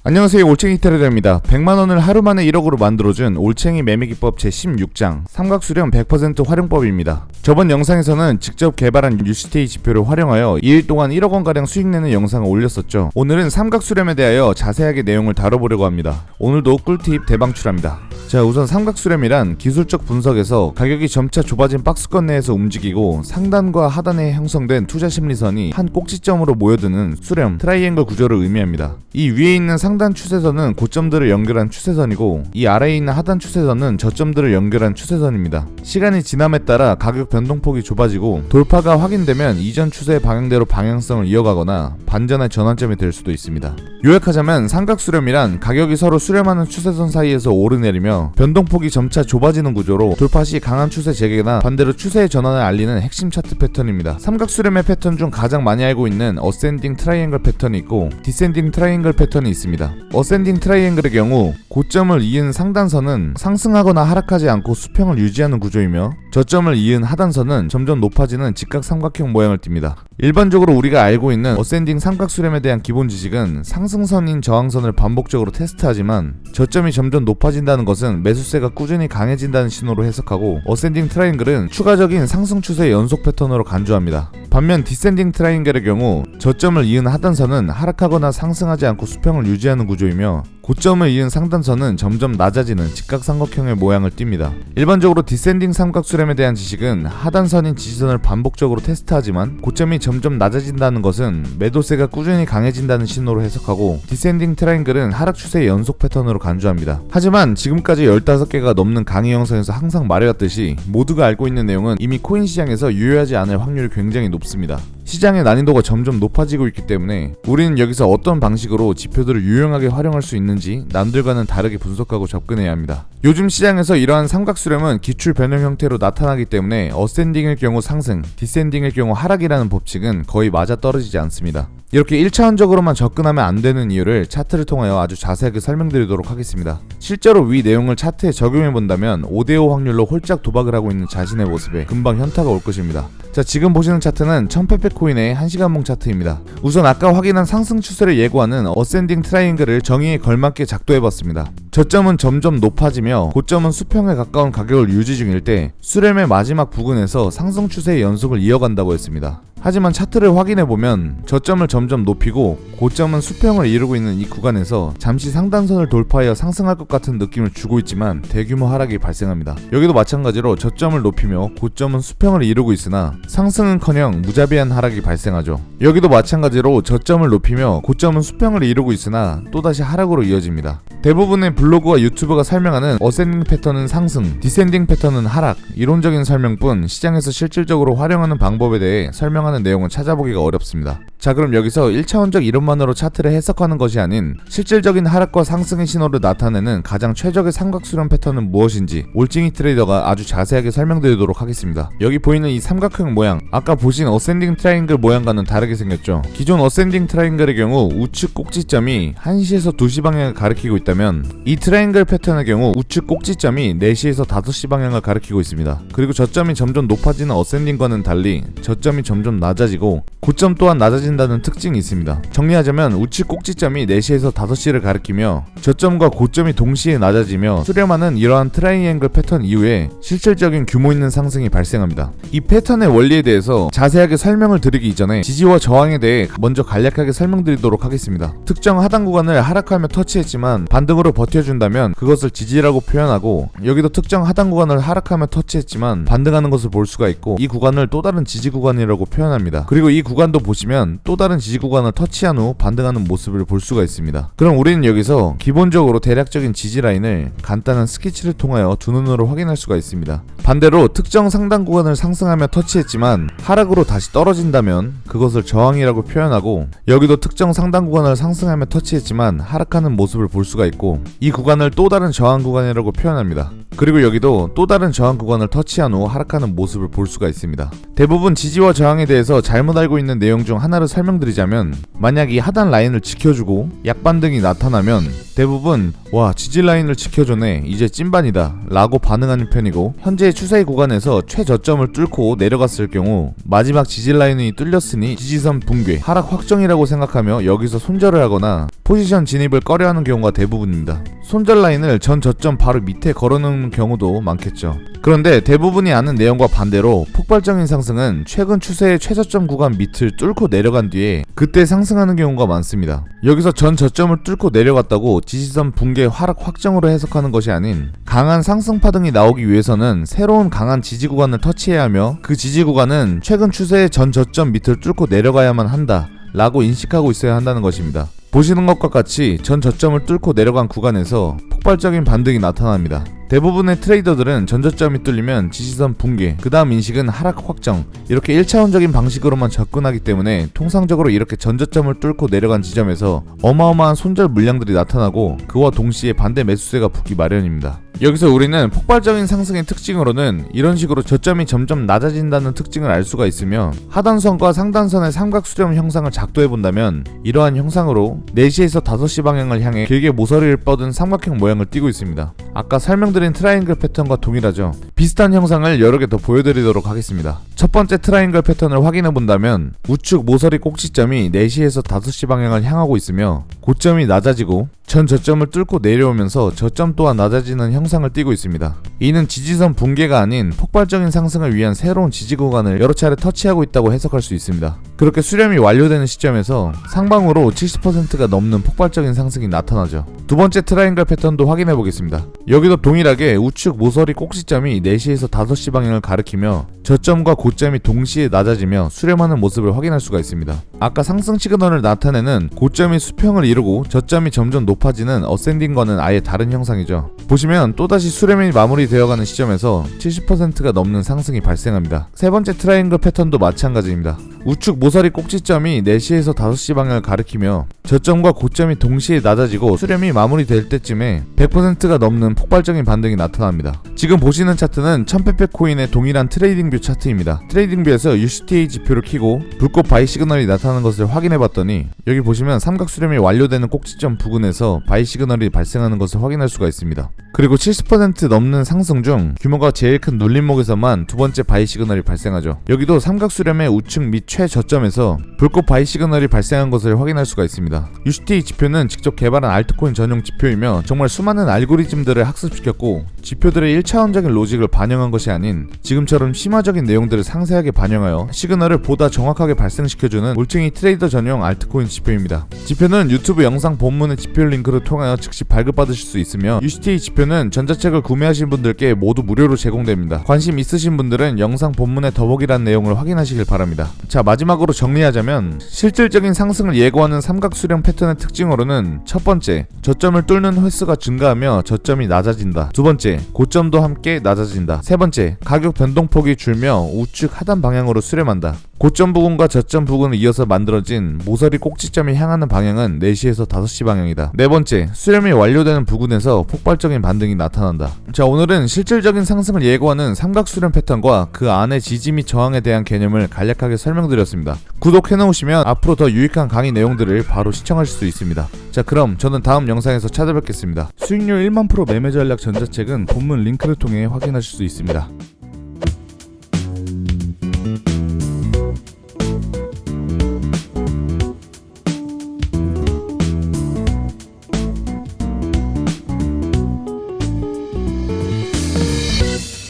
안녕하세요, 올챙이 테레더입니다. 100만원을 하루만에 1억으로 만들어준 올챙이 매매기법 제16장 삼각수렴 100% 활용법입니다. 저번 영상에서는 직접 개발한 UCTA 지표를 활용하여 2일 동안 1억원가량 수익내는 영상을 올렸었죠. 오늘은 삼각수렴에 대하여 자세하게 내용을 다뤄보려고 합니다. 오늘도 꿀팁 대방출합니다. 자, 우선 삼각수렴이란 기술적 분석에서 가격이 점차 좁아진 박스권 내에서 움직이고 상단과 하단에 형성된 투자 심리선이 한 꼭지점으로 모여드는 수렴, 트라이앵글 구조를 의미합니다. 이 위에 있는 상단 추세선은 고점들을 연결한 추세선이고 이 아래에 있는 하단 추세선은 저점들을 연결한 추세선입니다. 시간이 지남에 따라 가격 변동폭이 좁아지고 돌파가 확인되면 이전 추세의 방향대로 방향성을 이어가거나 반전의 전환점이 될 수도 있습니다. 요약하자면 삼각수렴이란 가격이 서로 수렴하는 추세선 사이에서 오르내리며 변동폭이 점차 좁아지는 구조로 돌파 시 강한 추세 재개나 반대로 추세의 전환을 알리는 핵심 차트 패턴입니다. 삼각수렴의 패턴 중 가장 많이 알고 있는 어센딩 트라이앵글 패턴이 있고 디센딩 트라이앵글 패턴이 있습니다. 어센딩 트라이앵글의 경우 고점을 이은 상단선은 상승하거나 하락하지 않고 수평을 유지하는 구조이며 저점을 이은 하단선은 점점 높아지는 직각삼각형 모양을 띱니다. 일반적으로 우리가 알고 있는 어센딩 삼각수렴에 대한 기본 지식은 상승선인 저항선을 반복적으로 테스트하지만 저점이 점점 높아진다는 것은 매수세가 꾸준히 강해진다는 신호로 해석하고 어센딩 트라이앵글은 추가적인 상승 추세의 연속 패턴으로 간주합니다. 반면 디센딩 트라이앵글의 경우 저점을 이은 하단선은 하락하거나 상승하지 않고 수평을 유지하는 구조이며 고점을 이은 상단선은 점점 낮아지는 직각삼각형의 모양을 띱니다. 일반적으로 디센딩 삼각수렴에 대한 지식은 하단선인 지지선을 반복적으로 테스트하지만 고점이 점점 낮아진다는 것은 매도세가 꾸준히 강해진다는 신호로 해석하고 디센딩 트라이앵글은 하락 추세의 연속 패턴으로 간주합니다. 하지만 지금까지 15개가 넘는 강의 영상에서 항상 말해왔듯이 모두가 알고 있는 내용은 이미 코인 시장에서 유효하지 않을 확률이 굉장히 높습니다. 시장의 난이도가 점점 높아지고 있기 때문에 우리는 여기서 어떤 방식으로 지표들을 유용하게 활용할 수 있는지 남들과는 다르게 분석하고 접근해야 합니다. 요즘 시장에서 이러한 삼각수렴은 기출 변형 형태로 나타나기 때문에 어센딩일 경우 상승, 디센딩일 경우 하락이라는 법칙은 거의 맞아떨어지지 않습니다. 이렇게 1차원적으로만 접근하면 안 되는 이유를 차트를 통하여 아주 자세하게 설명드리도록 하겠습니다. 실제로 위 내용을 차트에 적용해 본다면 5대5 확률로 홀짝 도박을 하고 있는 자신의 모습에 금방 현타가 올 것입니다. 자, 지금 보시는 차트는 1800 코인의 1시간봉 차트입니다. 우선 아까 확인한 상승 추세를 예고하는 어센딩 트라이앵글을 정의에 걸맞게 작도해봤습니다. 저점은 점점 높아지며 고점은 수평에 가까운 가격을 유지 중일 때 수렴의 마지막 부근에서 상승 추세의 연속을 이어간다고 했습니다. 하지만 차트를 확인해보면 저점을 점점 높이고 고점은 수평을 이루고 있는 이 구간에서 잠시 상단선을 돌파하여 상승할 것 같은 느낌을 주고 있지만 대규모 하락이 발생합니다. 여기도 마찬가지로 저점을 높이며 고점은 수평을 이루고 있으나 상승은커녕 무자비한 하락이 발생하죠. 여기도 마찬가지로 저점을 높이며 고점은 수평을 이루고 있으나 또다시 하락으로 이어집니다. 대부분의 블로그와 유튜브가 설명하는 어센딩 패턴은 상승, 디센딩 패턴은 하락, 이론적인 설명뿐 시장에서 실질적으로 활용하는 방법에 대해 설명하는 내용은 찾아보기가 어렵습니다. 자, 그럼 여기서 1차원적 이론만으로 차트를 해석하는 것이 아닌 실질적인 하락과 상승의 신호를 나타내는 가장 최적의 삼각수렴 패턴은 무엇인지 올챙이 트레이더가 아주 자세하게 설명드리도록 하겠습니다. 여기 보이는 이 삼각형 모양, 아까 보신 어센딩 트라이앵글 모양과는 다르게 생겼죠. 기존 어센딩 트라이앵글의 경우 우측 꼭지점이 1시에서 2시 방향을 가리키고 있다면 이 트라이앵글 패턴의 경우 우측 꼭지점이 4시에서 5시 방향을 가리키고 있습니다. 그리고 저점이 점점 높아지는 어센딩과는 달리 저점이 점점 낮아지고 고점 또한 낮아진다는 특징이 있습니다. 정리하자면 우측 꼭지점이 4시에서 5시를 가리키며 저점과 고점이 동시에 낮아지며 수렴하는 이러한 트라이앵글 패턴 이후에 실질적인 규모 있는 상승이 발생합니다. 이 패턴의 원리에 대해서 자세하게 설명을 드리기 이전에 지지와 저항에 대해 먼저 간략하게 설명드리도록 하겠습니다. 특정 하단 구간을 하락하며 터치했지만 반등으로 버텨준다면 그것을 지지라고 표현하고, 여기도 특정 하단 구간을 하락하며 터치했지만 반등하는 것을 볼 수가 있고 이 구간을 또 다른 지지 구간이라고 표현합니다. 그리고 이 구간도 보시면 또 다른 지지 구간을 터치한 후 반등하는 모습을 볼 수가 있습니다. 그럼 우리는 여기서 기본적으로 대략적인 지지 라인을 간단한 스케치를 통하여 두 눈으로 확인할 수가 있습니다. 반대로 특정 상단 구간을 상승하며 터치했지만 하락으로 다시 떨어진다면 그것을 저항이라고 표현하고, 여기도 특정 상단 구간을 상승하며 터치했지만 하락하는 모습을 볼 수가 수가 있고, 이 구간을 또 다른 저항 구간이라고 표현합니다. 그리고 여기도 또 다른 저항 구간을 터치한 후 하락하는 모습을 볼 수가 있습니다. 대부분 지지와 저항에 대해서 잘못 알고 있는 내용 중 하나를 설명드리자면, 만약 이 하단 라인을 지켜주고 약반등이 나타나면 대부분 와, 지지 라인을 지켜줬네, 이제 찐반이다 라고 반응하는 편이고, 현재의 추세의 구간에서 최저점을 뚫고 내려갔을 경우 마지막 지지 라인이 뚫렸으니 지지선 붕괴, 하락 확정이라고 생각하며 여기서 손절을 하거나 포지션 진입을 꺼려하는 경우가 대부분입니다. 손절 라인을 전 저점 바로 밑에 걸어놓는 경우도 많겠죠. 그런데 대부분이 아는 내용과 반대로 폭발적인 상승은 최근 추세의 최저점 구간 밑을 뚫고 내려간 뒤에 그때 상승하는 경우가 많습니다. 여기서 전 저점을 뚫고 내려갔다고 지지선 붕괴 하락 확정으로 해석하는 것이 아닌, 강한 상승 파동이 나오기 위해서는 새로운 강한 지지 구간을 터치해야 하며, 그 지지 구간은 최근 추세의 전 저점 밑을 뚫고 내려가야만 한다 라고 인식하고 있어야 한다는 것입니다. 보시는 것과 같이 전 저점을 뚫고 내려간 구간에서 폭발적인 반등이 나타납니다. 대부분의 트레이더들은 전저점이 뚫리면 지지선 붕괴, 그 다음 인식은 하락 확정, 이렇게 1차원적인 방식으로만 접근하기 때문에 통상적으로 이렇게 전저점을 뚫고 내려간 지점에서 어마어마한 손절 물량들이 나타나고 그와 동시에 반대 매수세가 붙기 마련입니다. 여기서 우리는 폭발적인 상승의 특징으로는 이런 식으로 저점이 점점 낮아진다는 특징을 알 수가 있으며, 하단선과 상단선의 삼각 수렴 형상을 작도해본다면 이러한 형상으로 4시에서 5시 방향을 향해 길게 모서리를 뻗은 삼각형 모양을 띠고 있습니다. 아까 설명드린 트라이앵글 패턴과 동일하죠. 비슷한 형상을 여러 개 더 보여드리도록 하겠습니다. 첫 번째 트라이앵글 패턴을 확인해본다면 우측 모서리 꼭지점이 4시에서 5시 방향을 향하고 있으며 고점이 낮아지고 전 저점을 뚫고 내려오면서 저점 또한 낮아지는 형상을 띠고 있습니다. 이는 지지선 붕괴가 아닌 폭발적인 상승을 위한 새로운 지지 구간을 여러 차례 터치하고 있다고 해석할 수 있습니다. 그렇게 수렴이 완료되는 시점에서 상방으로 70%가 넘는 폭발적인 상승이 나타나죠. 두 번째 트라이앵글 패턴도 확인해 보겠습니다. 여기도 동일하게 우측 모서리 꼭지점이 4시에서 5시 방향을 가리키며 저점과 고점이 동시에 낮아지며 수렴하는 모습을 확인할 수가 있습니다. 아까 상승 시그널을 나타내는 고점이 수평을 이루고 저점이 점점 높아지는 어센딩과는 아예 다른 형상이죠. 보시면 또다시 수렴이 마무리되어가는 시점에서 70%가 넘는 상승이 발생합니다. 세 번째 트라이앵글 패턴도 마찬가지입니다. 우측 모서리 꼭지점이 4시에서 5시 방향을 가리키며 저점과 고점이 동시에 낮아지고 수렴이 마무리될 때쯤에 100%가 넘는 폭발적인 반등이 나타납니다. 지금 보시는 차트는 1000페페 코인의 동일한 트레이딩뷰 차트입니다. 트레이딩뷰에서 UCTA 지표를 켜고 불꽃 바이 시그널이 나타나는 것을 확인해봤더니, 여기 보시면 삼각 수렴이 완료되는 꼭지점 부근에서 바이 시그널이 발생하는 것을 확인할 수가 있습니다. 그리고 70% 넘는 상승 중 규모가 제일 큰 눌림목에서만 두 번째 바이 시그널이 발생하죠. 여기도 삼각 수렴의 우측 및 최저점에서 불꽃 바이 시그널이 발생한 것을 확인할 수가 있습니다. UCTA 지표는 직접 개발한 알트코인 전용 지표이며 정말 수많은 알고리즘들을 학습시켰고 지표들의 1차원적인 로직을 반영한 것이 아닌 지금처럼 심화적인 내용들을 상세하게 반영하여 시그널을 보다 정확하게 발생시켜주는 올챙이 트레이더 전용 알트코인 지표입니다. 지표는 유튜브 영상 본문의 지표 링크를 통하여 즉시 발급받으실 수 있으며, UCTA 지표는 전자책을 구매하신 분들께 모두 무료로 제공됩니다. 관심 있으신 분들은 영상 본문의 더보기란 내용을 확인하시길 바랍니다. 자, 마지막으로 정리하자면 실질적인 상승을 예고하는 삼각 수렴 패턴의 특징으로는 첫 번째, 저점을 뚫는 횟수가 증가하며 저점이 낮아진다. 두 번째, 고점도 함께 낮아진다. 세 번째, 가격 변동폭이 줄며 우측 하단 방향으로 수렴한다. 고점 부근과 저점 부근을 이어서 만들어진 모서리 꼭지점이 향하는 방향은 4시에서 5시 방향이다. 네 번째, 수렴이 완료되는 부근에서 폭발적인 반등이 나타난다. 자, 오늘은 실질적인 상승을 예고하는 삼각 수렴 패턴과 그 안의 지지 및 저항에 대한 개념을 간략하게 설명드렸습니다. 구독해놓으시면 앞으로 더 유익한 강의 내용들을 바로 시청하실 수 있습니다. 자, 그럼 저는 다음 영상에서 찾아뵙겠습니다. 수익률 1만% 매매 전략 전자책은 본문 링크를 통해 확인하실 수 있습니다.